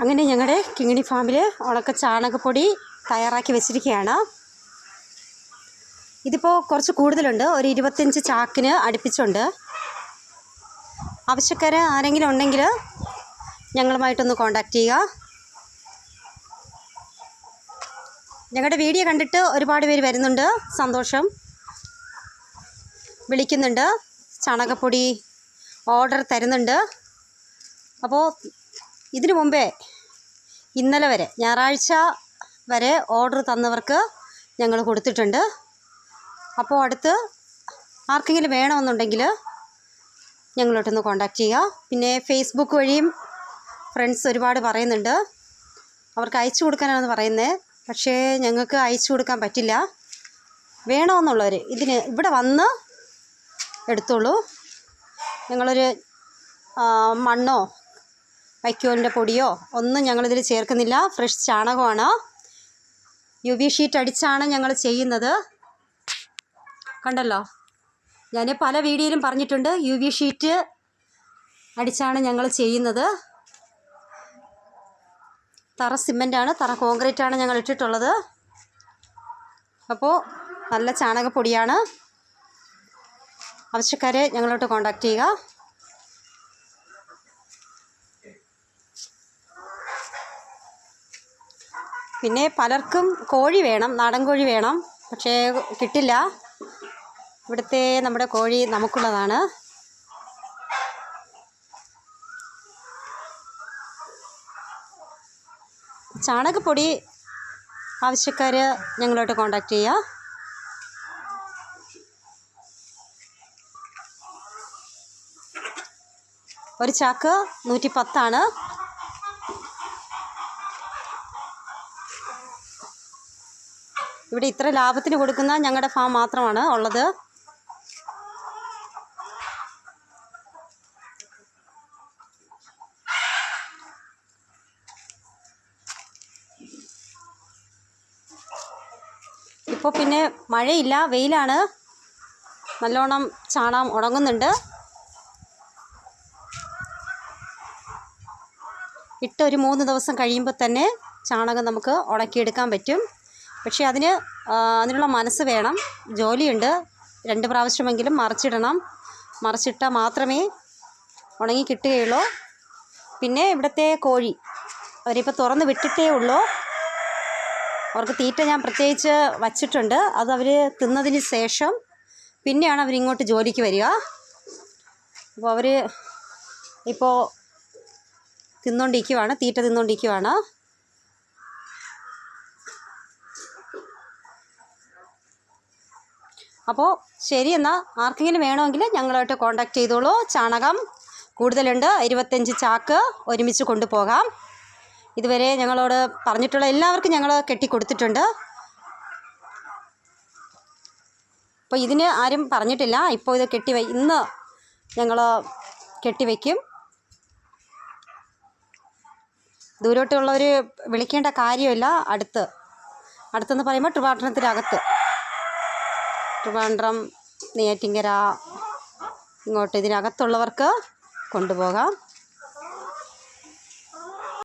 അങ്ങനെ ഞങ്ങളുടെ കിങ്ങിണി ഫാമിൽ ഉണക്ക ചാണകപ്പൊടി തയ്യാറാക്കി വെച്ചിരിക്കുകയാണ്. ഇതിപ്പോൾ കുറച്ച് കൂടുതലുണ്ട്, ഒരു 25 ചാക്കിന് അടുപ്പിച്ചുണ്ട്. ആവശ്യക്കാർ ആരെങ്കിലും ഉണ്ടെങ്കിൽ ഞങ്ങളുമായിട്ടൊന്ന് കോൺടാക്റ്റ് ചെയ്യുക. ഞങ്ങളുടെ വീഡിയോ കണ്ടിട്ട് ഒരുപാട് പേര് വരുന്നുണ്ട്, സന്തോഷം. വിളിക്കുന്നുണ്ട്, ചാണകപ്പൊടി ഓർഡർ തരുന്നുണ്ട്. അപ്പോൾ ഇതിനു മുമ്പേ ഇന്നലെ വരെ ഞായറാഴ്ച വരെ ഓർഡർ തന്നവർക്ക് ഞങ്ങൾ കൊടുത്തിട്ടുണ്ട്. അപ്പോൾ അടുത്ത് ആർക്കെങ്കിലും വേണമെന്നുണ്ടെങ്കിൽ ഞങ്ങളോട്ടൊന്ന് കോൺടാക്റ്റ് ചെയ്യുക. പിന്നെ ഫേസ്ബുക്ക് വഴിയും ഫ്രണ്ട്സ് ഒരുപാട് പറയുന്നുണ്ട്, അവർക്ക് അയച്ചു കൊടുക്കാനാണെന്ന് പറയുന്നത്. പക്ഷേ ഞങ്ങൾക്ക് അയച്ചു കൊടുക്കാൻ പറ്റില്ല. വേണമെന്നുള്ളവർ ഇവിടെ വന്ന് എടുത്തോളൂ. ഞങ്ങളൊരു മണ്ണോ വൈക്കോലിൻ്റെ പൊടിയോ ഒന്നും ഞങ്ങളിതിൽ ചേർക്കുന്നില്ല. ഫ്രഷ് ചാണകമാണ്. UV ഷീറ്റ് അടിച്ചാണ് ഞങ്ങൾ ചെയ്യുന്നത്. കണ്ടല്ലോ, ഞാൻ പല വീഡിയോയിലും പറഞ്ഞിട്ടുണ്ട്, UV ഷീറ്റ് അടിച്ചാണ് ഞങ്ങൾ ചെയ്യുന്നത്. തറ സിമൻ്റാണ്, തറ കോൺക്രീറ്റാണ് ഞങ്ങൾ ഇട്ടിട്ടുള്ളത്. അപ്പോൾ നല്ല ചാണകപ്പൊടിയാണ്. ആവശ്യക്കാരെ ഞങ്ങളോട്ട് കോൺടാക്റ്റ് ചെയ്യുക. പിന്നെ പലർക്കും കോഴി വേണം, നാടൻ കോഴി വേണം, പക്ഷേ കിട്ടില്ല. ഇവിടുത്തെ നമ്മുടെ കോഴി നമുക്കുള്ളതാണ്. ചാണകപ്പൊടി ആവശ്യക്കാർ ഞങ്ങളോട്ട് കോൺടാക്റ്റ് ചെയ്യുക. ഒരു ചാക്ക് 110 ഇവിടെ ഇത്ര ലാഭത്തിന് കൊടുക്കുന്ന ഞങ്ങളുടെ ഫാം മാത്രമാണ് ഉള്ളത്. ഇപ്പോൾ പിന്നെ മഴയില്ല, വെയിലാണ്. നല്ലോണം ചാണകം ഉണങ്ങുന്നുണ്ട്. ഇട്ട് ഒരു 3 ദിവസം കഴിയുമ്പോൾ തന്നെ ചാണകം നമുക്ക് ഉണക്കിയെടുക്കാൻ പറ്റും. പക്ഷേ അതിനുള്ള മനസ്സ് വേണം, ജോലിയുണ്ട്. 2 പ്രാവശ്യമെങ്കിലും മറിച്ചിടണം. മറിച്ചിട്ടാൽ മാത്രമേ ഉണങ്ങി കിട്ടുകയുള്ളൂ. പിന്നെ ഇവിടുത്തെ കോഴി അവരിപ്പോൾ തുറന്ന് വിട്ടിട്ടേ ഉള്ളൂ. അവർക്ക് തീറ്റ ഞാൻ പ്രത്യേകിച്ച് വച്ചിട്ടുണ്ട്. അത് അവർ തിന്നതിന് ശേഷം പിന്നെയാണ് അവരിങ്ങോട്ട് ജോലിക്ക് വരിക. അപ്പോൾ അവർ ഇപ്പോൾ തീറ്റ തിന്നുകൊണ്ടിരിക്കുവാണ്. അപ്പോൾ ശരി, എന്നാൽ ആർക്കെങ്കിലും വേണമെങ്കിൽ ഞങ്ങളുമായിട്ട് കോൺടാക്റ്റ് ചെയ്തോളൂ. ചാണകം കൂടുതലുണ്ട്, 25 ചാക്ക് ഒരുമിച്ച് കൊണ്ടുപോകാം. ഇതുവരെ ഞങ്ങളോട് പറഞ്ഞിട്ടുള്ള എല്ലാവർക്കും ഞങ്ങൾ കെട്ടിക്കൊടുത്തിട്ടുണ്ട്. അപ്പോൾ ഇതിന് ആരും പറഞ്ഞിട്ടില്ല. ഇപ്പോൾ ഇത് ഇന്ന് ഞങ്ങൾ കെട്ടിവയ്ക്കും. ദൂരോട്ടുള്ളവർ വിളിക്കേണ്ട കാര്യമില്ല. അടുത്തെന്ന് പറയുമ്പോൾ ട്രിവാൻഡ്രത്തിനകത്ത്, ട്രിവാൻഡ്രം, നെയ്യാറ്റിൻകര, ഇങ്ങോട്ട് ഇതിനകത്തുള്ളവർക്ക് കൊണ്ടുപോകാം.